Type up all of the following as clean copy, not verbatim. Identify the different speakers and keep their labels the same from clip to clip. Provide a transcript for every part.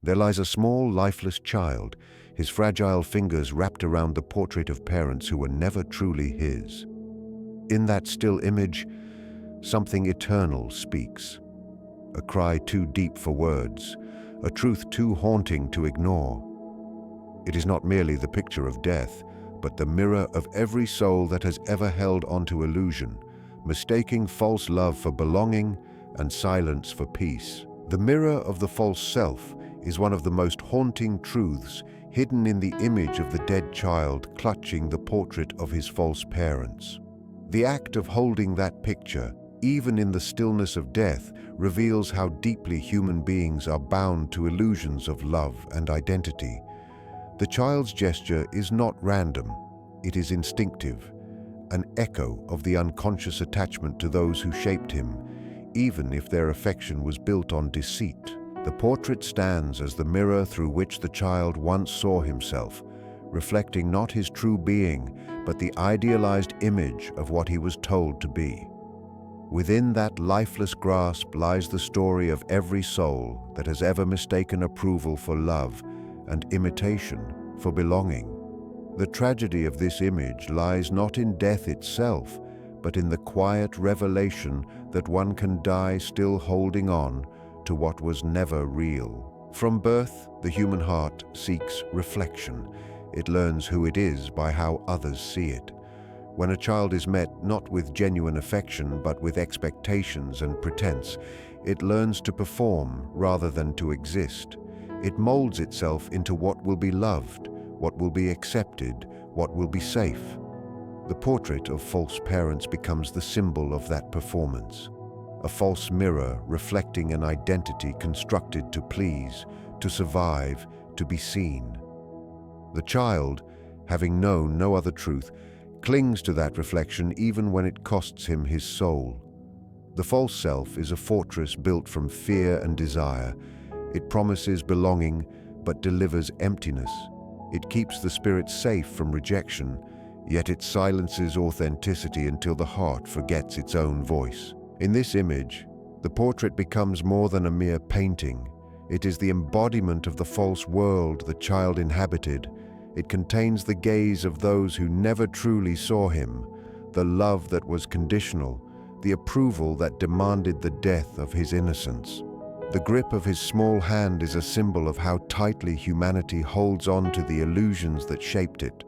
Speaker 1: There lies a small, lifeless child, his fragile fingers wrapped around the portrait of parents who were never truly his. In that still image, something eternal speaks. A cry too deep for words, a truth too haunting to ignore. It is not merely the picture of death, but the mirror of every soul that has ever held onto illusion, mistaking false love for belonging and silence for peace. The mirror of the false self is one of the most haunting truths hidden in the image of the dead child clutching the portrait of his false parents. The act of holding that picture, even in the stillness of death, reveals how deeply human beings are bound to illusions of love and identity. The child's gesture is not random, it is instinctive, an echo of the unconscious attachment to those who shaped him, even if their affection was built on deceit. The portrait stands as the mirror through which the child once saw himself, reflecting not his true being, but the idealized image of what he was told to be. Within that lifeless grasp lies the story of every soul that has ever mistaken approval for love and imitation for belonging. The tragedy of this image lies not in death itself, but in the quiet revelation that one can die still holding on to what was never real. From birth, the human heart seeks reflection. It learns who it is by how others see it. When a child is met not with genuine affection but with expectations and pretense, it learns to perform rather than to exist. It molds itself into what will be loved, what will be accepted, what will be safe. The portrait of false parents becomes the symbol of that performance. A false mirror reflecting an identity constructed to please, to survive, to be seen. The child, having known no other truth, clings to that reflection even when it costs him his soul. The false self is a fortress built from fear and desire. It promises belonging, but delivers emptiness. It keeps the spirit safe from rejection, yet it silences authenticity until the heart forgets its own voice. In this image, the portrait becomes more than a mere painting. It is the embodiment of the false world the child inhabited. It contains the gaze of those who never truly saw him, the love that was conditional, the approval that demanded the death of his innocence. The grip of his small hand is a symbol of how tightly humanity holds on to the illusions that shaped it.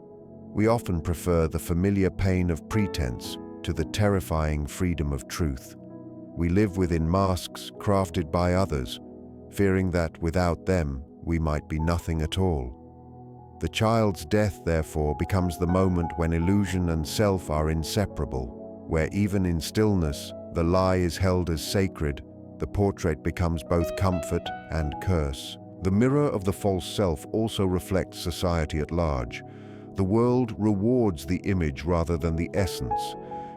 Speaker 1: We often prefer the familiar pain of pretense to the terrifying freedom of truth. We live within masks crafted by others, fearing that without them, we might be nothing at all. The child's death, therefore, becomes the moment when illusion and self are inseparable, where even in stillness, the lie is held as sacred. The portrait becomes both comfort and curse. The mirror of the false self also reflects society at large. The world rewards the image rather than the essence.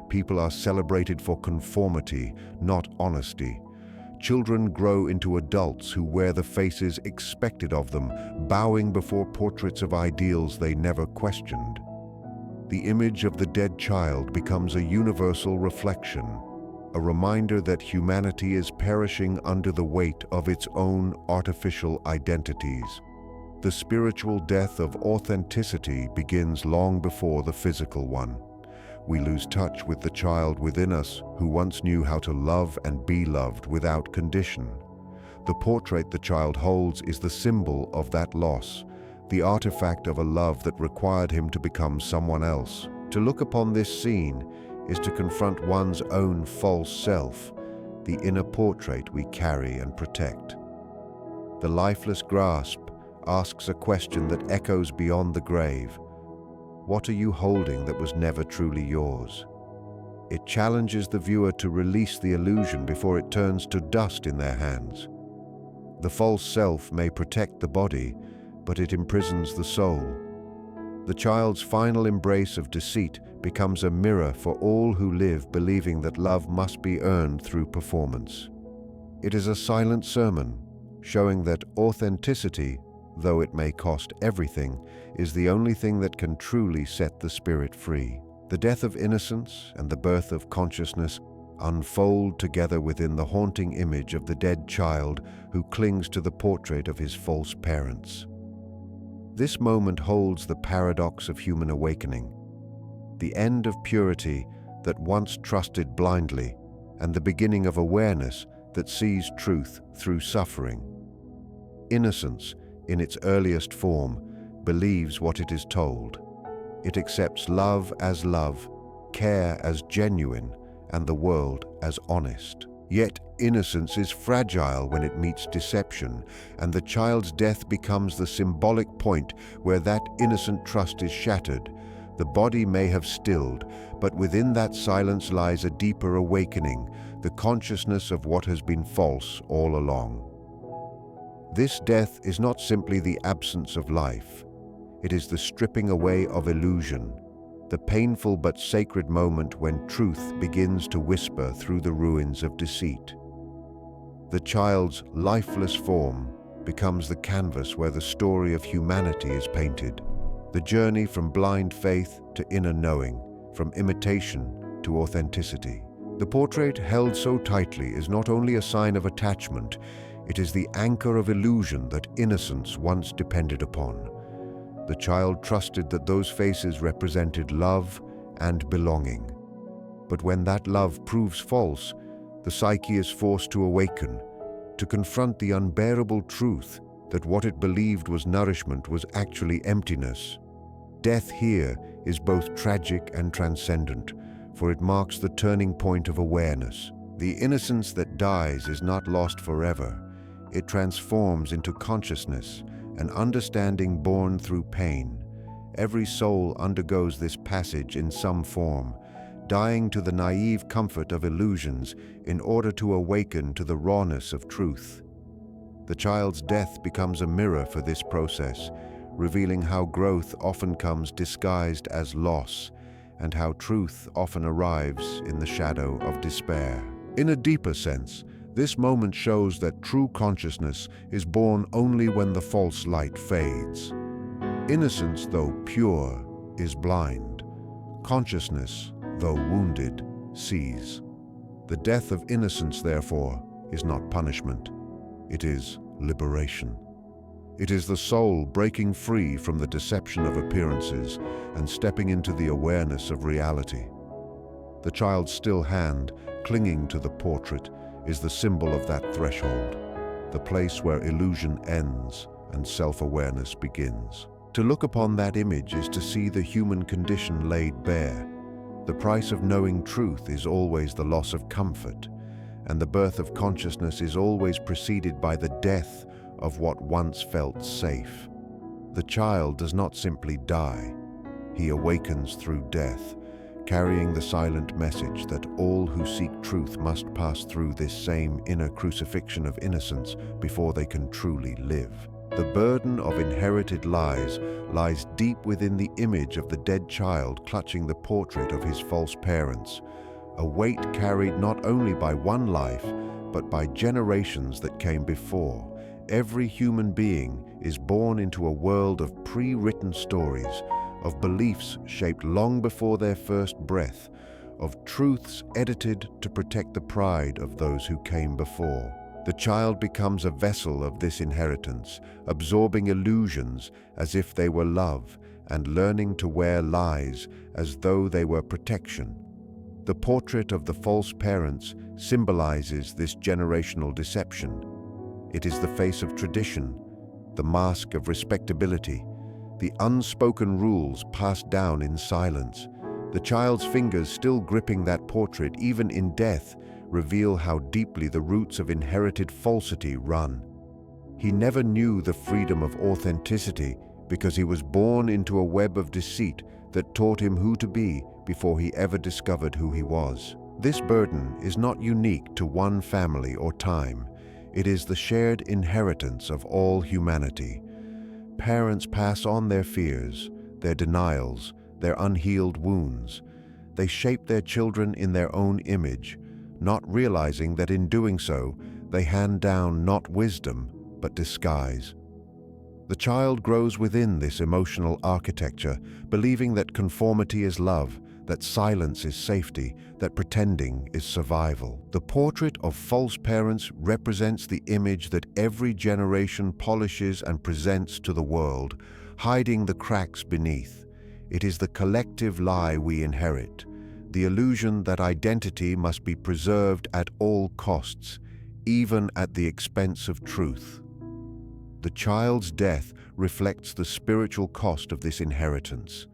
Speaker 1: People are celebrated for conformity, not honesty. Children grow into adults who wear the faces expected of them, bowing before portraits of ideals they never questioned. The image of the dead child becomes a universal reflection, a reminder that humanity is perishing under the weight of its own artificial identities. The spiritual death of authenticity begins long before the physical one. We lose touch with the child within us who once knew how to love and be loved without condition. The portrait the child holds is the symbol of that loss, the artifact of a love that required him to become someone else. To look upon this scene is to confront one's own false self, the inner portrait we carry and protect. The lifeless grasp asks a question that echoes beyond the grave. What are you holding that was never truly yours? It challenges the viewer to release the illusion before it turns to dust in their hands. The false self may protect the body, but it imprisons the soul. The child's final embrace of deceit becomes a mirror for all who live believing that love must be earned through performance. It is a silent sermon, showing that authenticity, though it may cost everything, is the only thing that can truly set the spirit free. The death of innocence and the birth of consciousness unfold together within the haunting image of the dead child who clings to the portrait of his false parents. This moment holds the paradox of human awakening, the end of purity that once trusted blindly, and the beginning of awareness that sees truth through suffering. Innocence, in its earliest form, believes what it is told. It accepts love as love, care as genuine, and the world as honest. Yet innocence is fragile when it meets deception, and the child's death becomes the symbolic point where that innocent trust is shattered. The body may have stilled, but within that silence lies a deeper awakening, the consciousness of what has been false all along. This death is not simply the absence of life. It is the stripping away of illusion, the painful but sacred moment when truth begins to whisper through the ruins of deceit. The child's lifeless form becomes the canvas where the story of humanity is painted, the journey from blind faith to inner knowing, from imitation to authenticity. The portrait held so tightly is not only a sign of attachment, it is the anchor of illusion that innocence once depended upon. The child trusted that those faces represented love and belonging. But when that love proves false, the psyche is forced to awaken, to confront the unbearable truth that what it believed was nourishment was actually emptiness. Death here is both tragic and transcendent, for it marks the turning point of awareness. The innocence that dies is not lost forever. It transforms into consciousness, an understanding born through pain. Every soul undergoes this passage in some form, dying to the naive comfort of illusions in order to awaken to the rawness of truth. The child's death becomes a mirror for this process, revealing how growth often comes disguised as loss, and how truth often arrives in the shadow of despair. In a deeper sense, this moment shows that true consciousness is born only when the false light fades. Innocence, though pure, is blind. Consciousness, though wounded, sees. The death of innocence, therefore, is not punishment. It is liberation. It is the soul breaking free from the deception of appearances and stepping into the awareness of reality. The child's still hand, clinging to the portrait, is the symbol of that threshold, the place where illusion ends and self-awareness begins. To look upon that image is to see the human condition laid bare. The price of knowing truth is always the loss of comfort, and the birth of consciousness is always preceded by the death of what once felt safe. The child does not simply die. He awakens through death, carrying the silent message that all who seek truth must pass through this same inner crucifixion of innocence before they can truly live. The burden of inherited lies lies deep within the image of the dead child clutching the portrait of his false parents, a weight carried not only by one life, but by generations that came before. Every human being is born into a world of pre-written stories, of beliefs shaped long before their first breath, of truths edited to protect the pride of those who came before. The child becomes a vessel of this inheritance, absorbing illusions as if they were love, and learning to wear lies as though they were protection. The portrait of the false parents symbolizes this generational deception. It is the face of tradition, the mask of respectability, the unspoken rules passed down in silence. The child's fingers still gripping that portrait, even in death, reveal how deeply the roots of inherited falsity run. He never knew the freedom of authenticity because he was born into a web of deceit that taught him who to be before he ever discovered who he was. This burden is not unique to one family or time. It is the shared inheritance of all humanity. Parents pass on their fears, their denials, their unhealed wounds. They shape their children in their own image, not realizing that in doing so, they hand down not wisdom, but disguise. The child grows within this emotional architecture, believing that conformity is love, that silence is safety, that pretending is survival. The portrait of false parents represents the image that every generation polishes and presents to the world, hiding the cracks beneath. It is the collective lie we inherit, the illusion that identity must be preserved at all costs, even at the expense of truth. The child's death reflects the spiritual cost of this inheritance.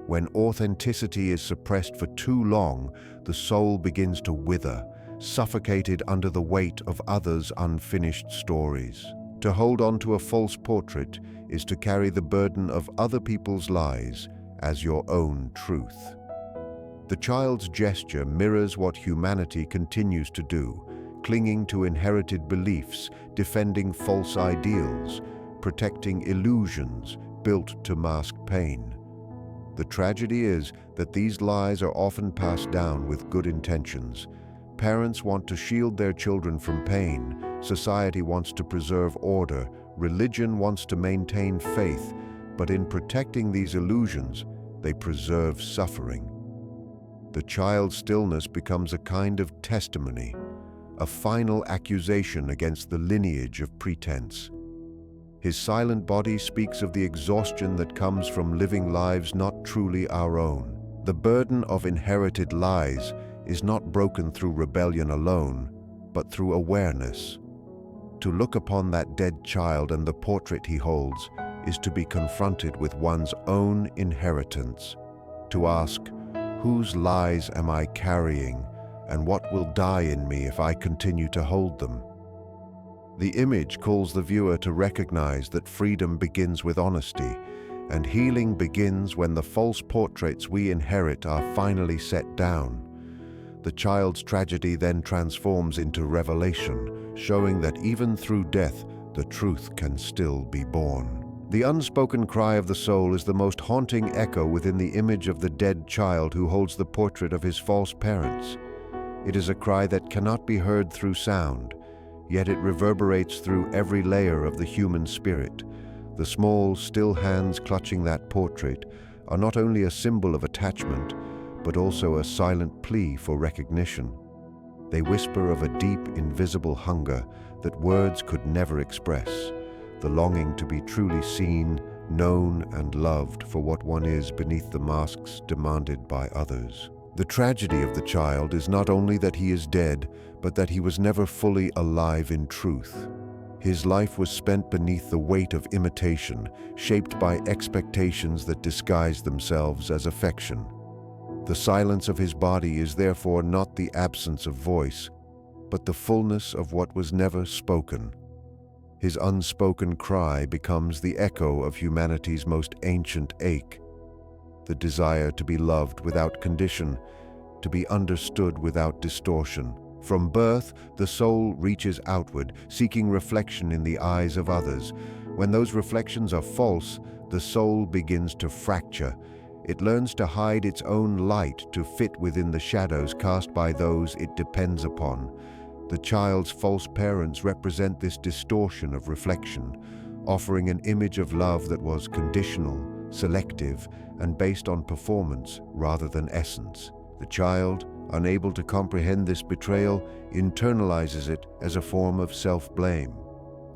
Speaker 1: When authenticity is suppressed for too long, the soul begins to wither, suffocated under the weight of others' unfinished stories. To hold on to a false portrait is to carry the burden of other people's lies as your own truth. The child's gesture mirrors what humanity continues to do, clinging to inherited beliefs, defending false ideals, protecting illusions built to mask pain. The tragedy is that these lies are often passed down with good intentions. Parents want to shield their children from pain, society wants to preserve order, religion wants to maintain faith, but in protecting these illusions, they preserve suffering. The child's stillness becomes a kind of testimony, a final accusation against the lineage of pretense. His silent body speaks of the exhaustion that comes from living lives not truly our own. The burden of inherited lies is not broken through rebellion alone, but through awareness. To look upon that dead child and the portrait he holds is to be confronted with one's own inheritance, to ask, whose lies am I carrying, and what will die in me if I continue to hold them? The image calls the viewer to recognize that freedom begins with honesty, and healing begins when the false portraits we inherit are finally set down. The child's tragedy then transforms into revelation, showing that even through death, the truth can still be born. The unspoken cry of the soul is the most haunting echo within the image of the dead child who holds the portrait of his false parents. It is a cry that cannot be heard through sound, yet it reverberates through every layer of the human spirit. The small, still hands clutching that portrait are not only a symbol of attachment, but also a silent plea for recognition. They whisper of a deep, invisible hunger that words could never express, the longing to be truly seen, known, and loved for what one is beneath the masks demanded by others. The tragedy of the child is not only that he is dead, but that he was never fully alive in truth. His life was spent beneath the weight of imitation, shaped by expectations that disguise themselves as affection. The silence of his body is therefore not the absence of voice, but the fullness of what was never spoken. His unspoken cry becomes the echo of humanity's most ancient ache, the desire to be loved without condition, to be understood without distortion. From birth, the soul reaches outward, seeking reflection in the eyes of others. When those reflections are false, the soul begins to fracture. It learns to hide its own light to fit within the shadows cast by those it depends upon. The child's false parents represent this distortion of reflection, offering an image of love that was conditional, selective, and based on performance rather than essence. The child, unable to comprehend this betrayal, internalizes it as a form of self-blame.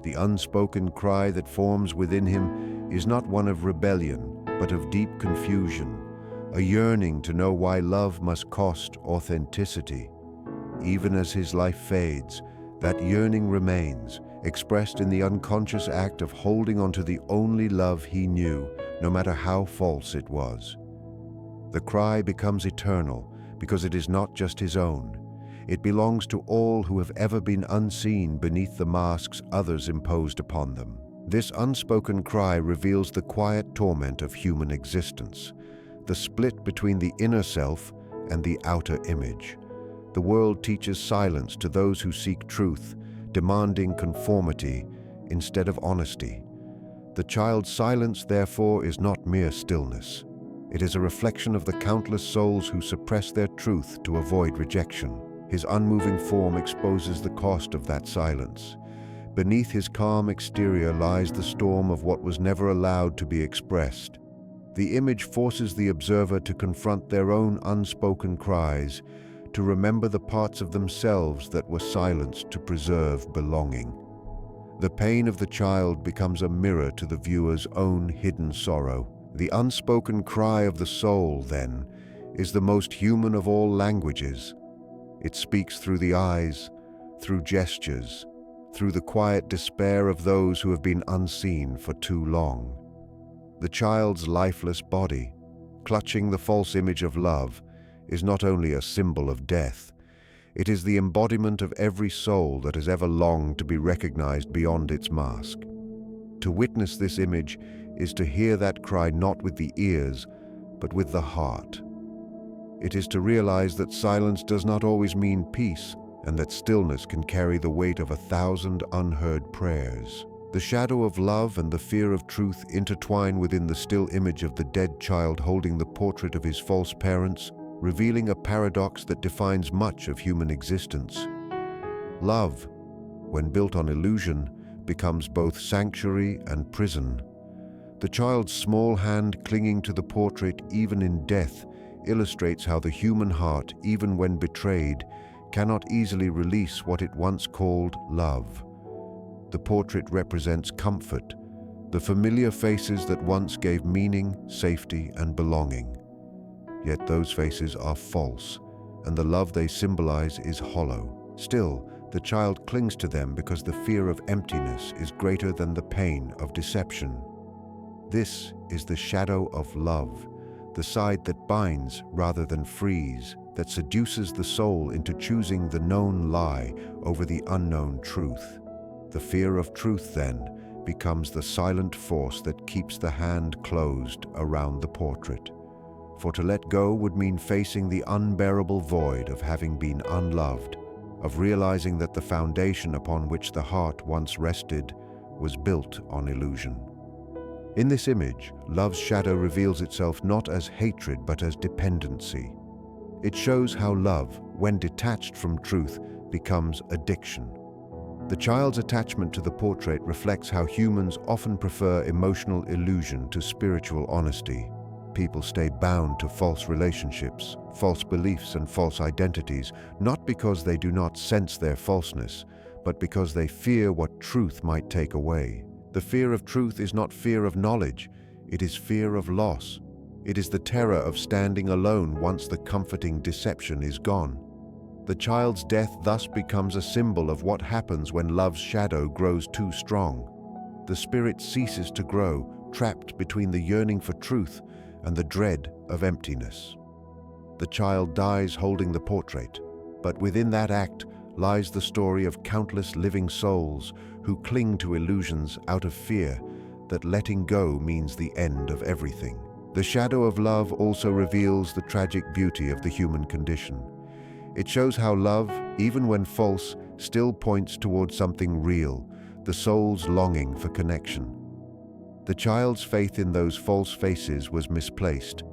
Speaker 1: The unspoken cry that forms within him is not one of rebellion, but of deep confusion, a yearning to know why love must cost authenticity. Even as his life fades, that yearning remains, expressed in the unconscious act of holding onto the only love he knew, no matter how false it was. The cry becomes eternal because it is not just his own. It belongs to all who have ever been unseen beneath the masks others imposed upon them. This unspoken cry reveals the quiet torment of human existence, the split between the inner self and the outer image. The world teaches silence to those who seek truth, demanding conformity instead of honesty. The child's silence, therefore, is not mere stillness. It is a reflection of the countless souls who suppress their truth to avoid rejection. His unmoving form exposes the cost of that silence. Beneath his calm exterior lies the storm of what was never allowed to be expressed. The image forces the observer to confront their own unspoken cries, to remember the parts of themselves that were silenced to preserve belonging. The pain of the child becomes a mirror to the viewer's own hidden sorrow. The unspoken cry of the soul, then, is the most human of all languages. It speaks through the eyes, through gestures, through the quiet despair of those who have been unseen for too long. The child's lifeless body, clutching the false image of love, is not only a symbol of death, it is the embodiment of every soul that has ever longed to be recognized beyond its mask. To witness this image is to hear that cry not with the ears, but with the heart. It is to realize that silence does not always mean peace, and that stillness can carry the weight of 1,000 unheard prayers. The shadow of love and the fear of truth intertwine within the still image of the dead child holding the portrait of his false parents, revealing a paradox that defines much of human existence. Love, when built on illusion, becomes both sanctuary and prison. The child's small hand clinging to the portrait even in death illustrates how the human heart, even when betrayed, cannot easily release what it once called love. The portrait represents comfort, the familiar faces that once gave meaning, safety, and belonging. Yet those faces are false, and the love they symbolize is hollow. Still, the child clings to them because the fear of emptiness is greater than the pain of deception. This is the shadow of love, the side that binds rather than frees, that seduces the soul into choosing the known lie over the unknown truth. The fear of truth, then, becomes the silent force that keeps the hand closed around the portrait. For to let go would mean facing the unbearable void of having been unloved, of realizing that the foundation upon which the heart once rested was built on illusion. In this image, love's shadow reveals itself not as hatred but as dependency. It shows how love, when detached from truth, becomes addiction. The child's attachment to the portrait reflects how humans often prefer emotional illusion to spiritual honesty. People stay bound to false relationships, false beliefs, and false identities, not because they do not sense their falseness, but because they fear what truth might take away. The fear of truth is not fear of knowledge, it is fear of loss. It is the terror of standing alone once the comforting deception is gone. The child's death thus becomes a symbol of what happens when love's shadow grows too strong. The spirit ceases to grow, trapped between the yearning for truth and the dread of emptiness. The child dies holding the portrait, but within that act lies the story of countless living souls who cling to illusions out of fear that letting go means the end of everything. The shadow of love also reveals the tragic beauty of the human condition. It shows how love, even when false, still points towards something real, the soul's longing for connection. The child's faith in those false faces was misplaced,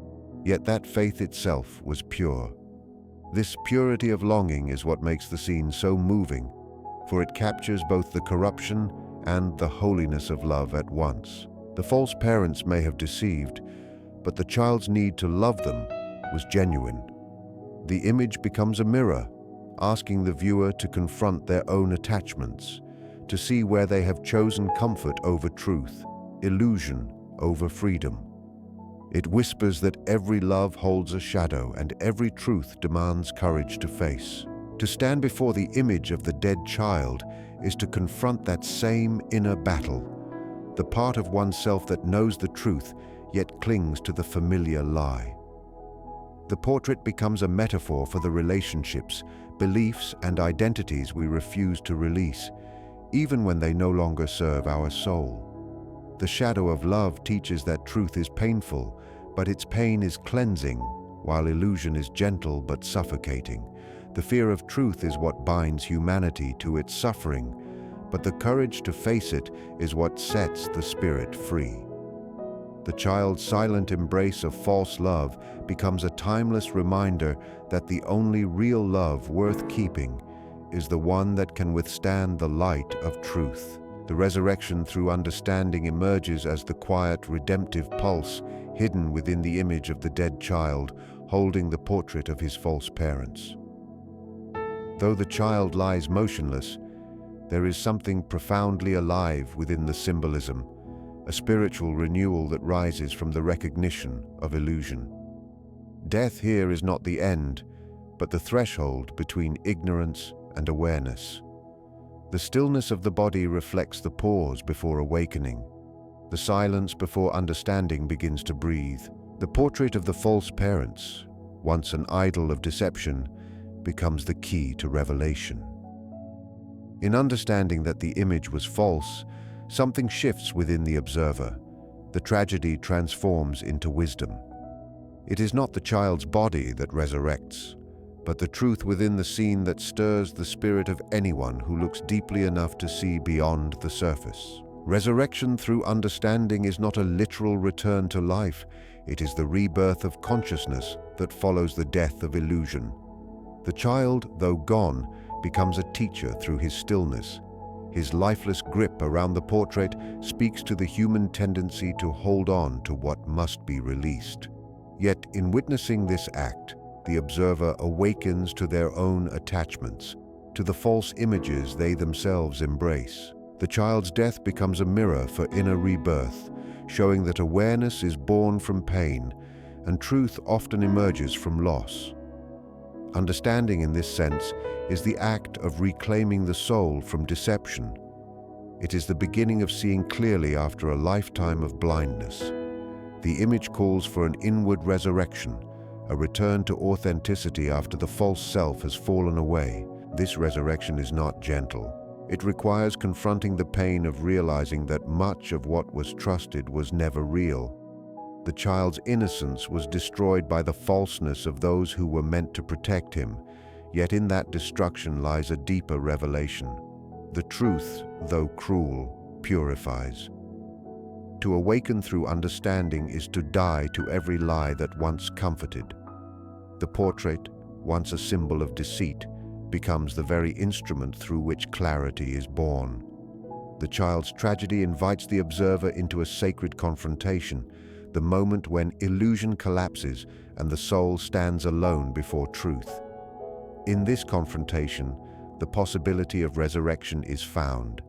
Speaker 1: yet that faith itself was pure. This purity of longing is what makes the scene so moving, for it captures both the corruption and the holiness of love at once. The false parents may have deceived, but the child's need to love them was genuine. The image becomes a mirror, asking the viewer to confront their own attachments, to see where they have chosen comfort over truth, illusion over freedom. It whispers that every love holds a shadow and every truth demands courage to face. To stand before the image of the dead child is to confront that same inner battle, the part of oneself that knows the truth yet clings to the familiar lie. The portrait becomes a metaphor for the relationships, beliefs, and identities we refuse to release, even when they no longer serve our soul. The shadow of love teaches that truth is painful, but its pain is cleansing, while illusion is gentle but suffocating. The fear of truth is what binds humanity to its suffering, but the courage to face it is what sets the spirit free. The child's silent embrace of false love becomes a timeless reminder that the only real love worth keeping is the one that can withstand the light of truth. The resurrection through understanding emerges as the quiet, redemptive pulse, hidden within the image of the dead child holding the portrait of his false parents. Though the child lies motionless, there is something profoundly alive within the symbolism, a spiritual renewal that rises from the recognition of illusion. Death here is not the end, but the threshold between ignorance and awareness. The stillness of the body reflects the pause before awakening, the silence before understanding begins to breathe. The portrait of the false parents, once an idol of deception, becomes the key to revelation. In understanding that the image was false, something shifts within the observer. The tragedy transforms into wisdom. It is not the child's body that resurrects, but the truth within the scene that stirs the spirit of anyone who looks deeply enough to see beyond the surface. Resurrection through understanding is not a literal return to life. It is the rebirth of consciousness that follows the death of illusion. The child, though gone, becomes a teacher through his stillness. His lifeless grip around the portrait speaks to the human tendency to hold on to what must be released. Yet, in witnessing this act, the observer awakens to their own attachments, to the false images they themselves embrace. The child's death becomes a mirror for inner rebirth, showing that awareness is born from pain, and truth often emerges from loss. Understanding in this sense is the act of reclaiming the soul from deception. It is the beginning of seeing clearly after a lifetime of blindness. The image calls for an inward resurrection, a return to authenticity after the false self has fallen away. This resurrection is not gentle. It requires confronting the pain of realizing that much of what was trusted was never real. The child's innocence was destroyed by the falseness of those who were meant to protect him, yet in that destruction lies a deeper revelation. The truth, though cruel, purifies. To awaken through understanding is to die to every lie that once comforted. The portrait, once a symbol of deceit, becomes the very instrument through which clarity is born. The child's tragedy invites the observer into a sacred confrontation, the moment when illusion collapses and the soul stands alone before truth. In this confrontation, the possibility of resurrection is found.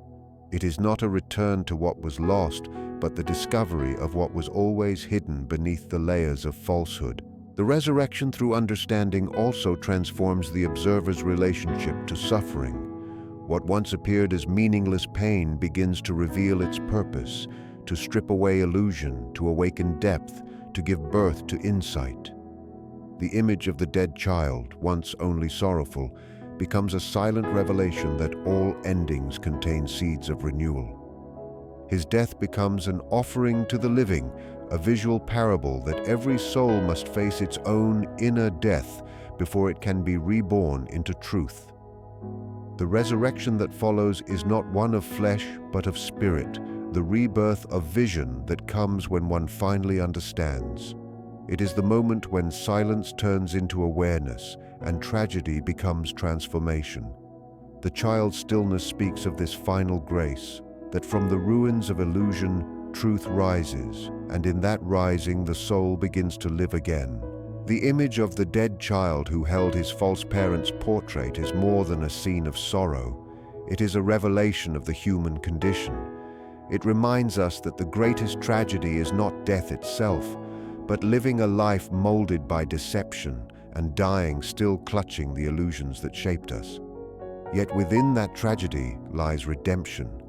Speaker 1: It is not a return to what was lost, but the discovery of what was always hidden beneath the layers of falsehood. The resurrection through understanding also transforms the observer's relationship to suffering. What once appeared as meaningless pain begins to reveal its purpose, to strip away illusion, to awaken depth, to give birth to insight. The image of the dead child, once only sorrowful, becomes a silent revelation that all endings contain seeds of renewal. His death becomes an offering to the living, a visual parable that every soul must face its own inner death before it can be reborn into truth. The resurrection that follows is not one of flesh, but of spirit, the rebirth of vision that comes when one finally understands. It is the moment when silence turns into awareness and tragedy becomes transformation. The child's stillness speaks of this final grace, that from the ruins of illusion, truth rises, and in that rising the soul begins to live again. The image of the dead child who held his false parents' portrait is more than a scene of sorrow. It is a revelation of the human condition. It reminds us that the greatest tragedy is not death itself, but living a life molded by deception and dying still clutching the illusions that shaped us. Yet within that tragedy lies redemption,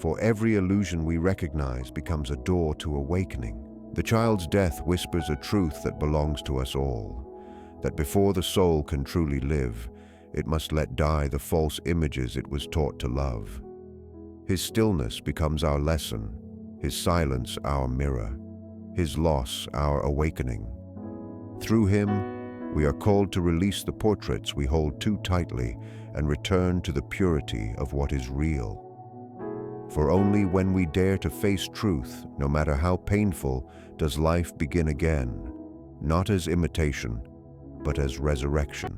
Speaker 1: for every illusion we recognize becomes a door to awakening. The child's death whispers a truth that belongs to us all, that before the soul can truly live, it must let die the false images it was taught to love. His stillness becomes our lesson, his silence our mirror, his loss our awakening. Through him, we are called to release the portraits we hold too tightly and return to the purity of what is real. For only when we dare to face truth, no matter how painful, does life begin again, not as imitation, but as resurrection.